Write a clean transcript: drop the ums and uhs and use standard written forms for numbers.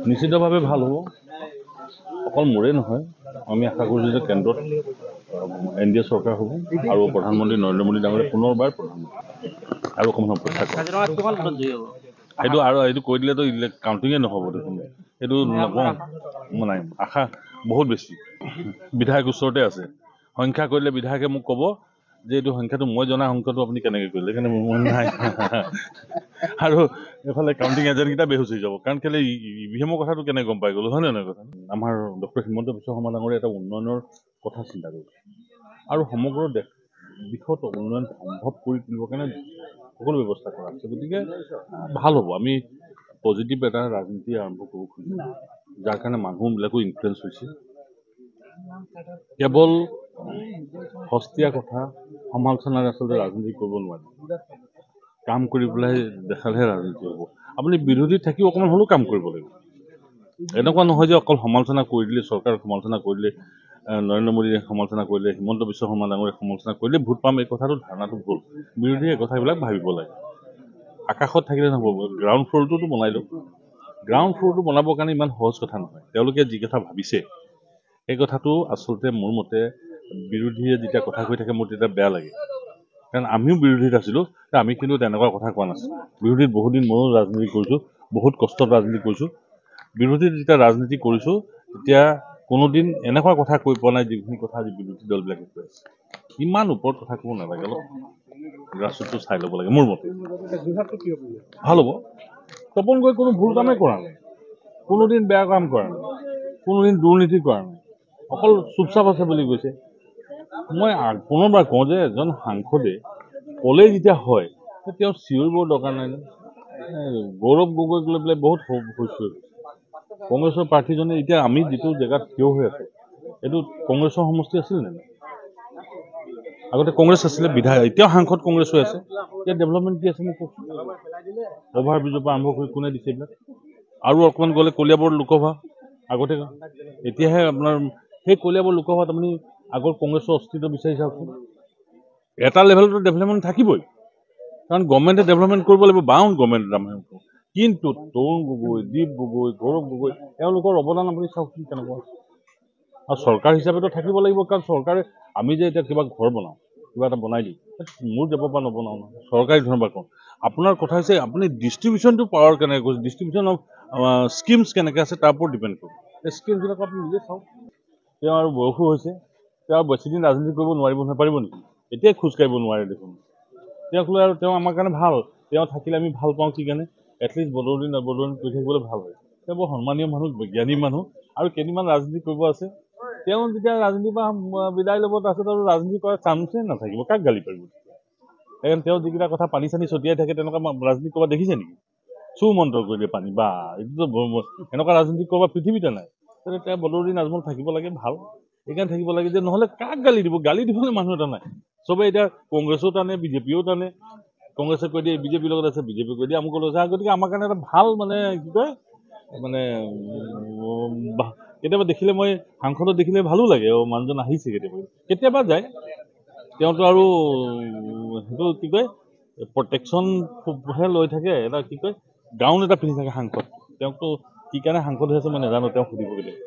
নিশ্চিতভাৱে ভাল হ'ব। অকল মোৰে নহয়, আমি আশা কৰিছোঁ যে কেন্দ্ৰত NDA চৰকাৰ হ'ব আৰু প্ৰধানমন্ত্ৰী নৰেন্দ্ৰ মোদী ডাঙৰীয়া পুনৰবাৰ প্ৰধানমন্ত্ৰী আৰু অকণমান অপেক্ষা কৰক। সেইটো আৰু এইটো কৈ দিলেতো কাউণ্টিঙে নহ'ব দেখোন। সেইটো নকওঁ নাই, আশা বহুত বেছি। বিধায়ক ওচৰতে আছে, সংখ্যা কৰিলে বিধায়কে মোক ক'ব যে এইটো সংখ্যাটো মই জনা সংখ্যাটো আপুনি কেনেকৈ কৰিলে, সেইকাৰণে মোৰ মন নাই। আৰু এইফালে কাউণ্টিং এজেণ্টকেইটা বেহুচ হৈ যাব, কাৰণ কেলৈ EVM-ৰ কথাটো কেনেকৈ গম পাই গ'লো, হয় নে নহয় কথা? আমাৰ ডক্টৰ হিমন্ত বিশ্ব শৰ্মা ডাঙৰীয়া এটা উন্নয়নৰ কথা চিন্তা কৰিছে আৰু সমগ্ৰ দিশত উন্নয়ন সম্ভৱ কৰি তুলিবৰ কাৰণে সকলো ব্যৱস্থা কৰা হৈছে। গতিকে ভাল হ'ব, আমি পজিটিভ এটা ৰাজনীতি আৰম্ভ কৰিব খুজিছোঁ, যাৰ কাৰণে মানুহবিলাকো ইনফ্লুৱেঞ্চ হৈছে। কেৱল সস্তীয়া কথা সমালোচনাৰে আচলতে ৰাজনীতি কৰিব নোৱাৰে, কাম কৰি পেলাই দেখালেহে ৰাজনীতি হ'ব। আপুনি বিৰোধী থাকিও অকণমান হ'লেও কাম কৰিব লাগিব। এনেকুৱা নহয় যে অকল সমালোচনা কৰি দিলে, চৰকাৰক সমালোচনা কৰিলে, নৰেন্দ্ৰ মোদীয়ে সমালোচনা কৰিলে, হিমন্ত বিশ্ব শৰ্মা ডাঙৰীয়ে সমালোচনা কৰিলে ভোট পাম, এই কথাটো ধাৰণাটো ভুল। বিৰোধীয়ে এই কথাবিলাক ভাবিব লাগে। আকাশত থাকিলে নহ'ব, গ্ৰাউণ্ড ফ্ল'ৰটোতো বনাই লওক। গ্ৰাউণ্ড ফ্ল'ৰটো বনাবৰ কাৰণে ইমান সহজ কথা নহয়। তেওঁলোকে যি কথা ভাবিছে সেই কথাটো আচলতে মোৰ মতে বিৰোধীয়ে যেতিয়া কথা কৈ থাকে মোৰ তেতিয়া বেয়া লাগে, কাৰণ আমিও বিৰোধীত আছিলোঁ, আমি কিন্তু তেনেকুৱা কথা কোৱা নাছিলোঁ। বিৰোধীত বহুত দিন ময়ো ৰাজনীতি কৰিছোঁ, বহুত কষ্টত ৰাজনীতি কৰিছোঁ। বিৰোধীত যেতিয়া ৰাজনীতি কৰিছোঁ তেতিয়া কোনোদিন এনেকুৱা কথা কৈ পোৱা নাই যিখিনি কথা আজি বিৰোধী দলবিলাকে কৈ আছে। ইমান ওপৰত কথা ক'ব নালাগে, অলপ গ্ৰাছৰুটটো চাই ল'ব লাগে মোৰ মতে। ভাল হ'ব। তপন গগৈ কোনো ভুল কামেই কৰা নাই, কোনোদিন বেয়া কাম কৰা নাই, কোনোদিন দুৰ্নীতি কৰা নাই, অকল চুপচাপ আছে বুলি কৈছে। মই পুনৰবাৰ কওঁ যে এজন সাংসদে ক'লে যেতিয়া হয় তেওঁ চিঞৰিবৰ দৰকাৰ নাই। গৌৰৱ গগৈক লৈ পেলাই বহুত হৈছে। কংগ্ৰেছৰ প্ৰাৰ্থীজনে এতিয়া আমি যিটো জেগাত থিয় হৈ আছোঁ এইটো কংগ্ৰেছৰ সমষ্টি আছিল নে নাই? আগতে কংগ্ৰেছ আছিলে, এতিয়াও সাংসদ কংগ্ৰেছ হৈ আছে। এতিয়া ডেভেলপমেণ্ট কি আছে মোক কওকচোন। অভাৰ ব্ৰিজৰ পৰা আৰম্ভ কৰি কোনে দিছে এইবিলাক? আৰু অকণমান গ'লে কলিয়াবৰ লোকসভা আগতে, এতিয়াহে আপোনাৰ সেই কলিয়াবৰ লোকসভাত আপুনি আগৰ কংগ্ৰেছৰ অস্তিত্ব বিচাৰি চাওকচোন। এটা লেভেলতো ডেভেলপমেণ্ট থাকিবই, কাৰণ গভৰ্ণমেণ্টে ডেভেলপমেণ্ট কৰিব লাগিব, বাওঁ গভৰ্ণমেণ্ট। কিন্তু তৰুণ গগৈ, দীপ গগৈ, গৌৰৱ গগৈ এওঁলোকৰ অৱদান আপুনি চাওকচোন কেনেকুৱা। আৰু চৰকাৰ হিচাপেতো থাকিব লাগিব, কাৰণ চৰকাৰে আমি যে এতিয়া কিবা ঘৰ বনাওঁ, কিবা এটা বনাই দিওঁ, মোৰ জেপৰ পৰা নবনাওঁ নহয়, চৰকাৰী ধৰণৰ পৰা কওঁ। আপোনাৰ কথা হৈছে আপুনি ডিষ্ট্ৰিবিউশ্যনটো পাৱাৰ কেনেকৈ কৰিছে, ডিষ্ট্ৰিবিউশ্যন অফ স্কিমছ কেনেকৈ আছে তাৰ ওপৰত ডিপেণ্ড কৰিব। এই স্কিমবিলাক আপুনি নিজে চাওক। তেওঁ আৰু বয়সো হৈছে, তেওঁ আৰু বেছিদিন ৰাজনীতি কৰিব নোৱাৰিব নহয়, পাৰিব নেকি? এতিয়াই খোজকাঢ়িব নোৱাৰে দেখোন। তেওঁক লৈ আৰু তেওঁ আমাৰ কাৰণে ভাল, তেওঁ থাকিলে আমি ভাল পাওঁ কি কাৰণে, এটলিষ্ট বদলি নবদলি কৰি থাকিবলৈ ভাল হয়। তেওঁ বৰ সন্মানীয় মানুহ, জ্ঞানী মানুহ, আৰু কেইদিনমান ৰাজনীতি কৰিব আছে। তেওঁ যেতিয়া ৰাজনীতিৰ পৰা বিদায় ল'ব তাৰপিছত আৰু ৰাজনীতি কৰাৰ চান্সেই নাথাকিব, কাক গালি পাৰিব? সেইকাৰণে তেওঁ যিকেইটা কথা পানী চানী ছটিয়াই থাকে তেনেকুৱা ৰাজনীতি কৰবাত দেখিছে নেকি? চু মন্ত্ৰ কৰি দিয়ে পানী, বা এইটোতো এনেকুৱা ৰাজনীতি কৰবাত পৃথিৱীতে নাই। তেতিয়া তেওঁ বদৰুদ্দিন আজমল থাকিব লাগে, ভাল সেইকাৰণে থাকিব লাগে যে নহ'লে কাক গালি দিব? গালি দিবলৈ মানুহ এটা নাই। চবে এতিয়া কংগ্ৰেছো টানে, বিজেপিও টানে। কংগ্ৰেছে কৈ দিয়ে বিজেপিৰ লগত আছে, বিজেপি কৈ দিয়ে আমুকৰ লগত আছে। গতিকে আমাৰ কাৰণে এটা ভাল মানে কি কয় মানে কেতিয়াবা দেখিলে মই সাংসদত দেখিলে ভালো লাগে, মানুহজন আহিছে কেতিয়াবা যায়। তেওঁতো আৰু সেইটো কি কয় প্ৰটেকশ্যনহে লৈ থাকে, এটা কি কয় গাউন এটা পিন্ধি থাকে সাংসদ। তেওঁকতো কি কাৰণে সাংসদ হৈ আছে মই নাজানো, তেওঁক সুধিব কেতিয়াবা।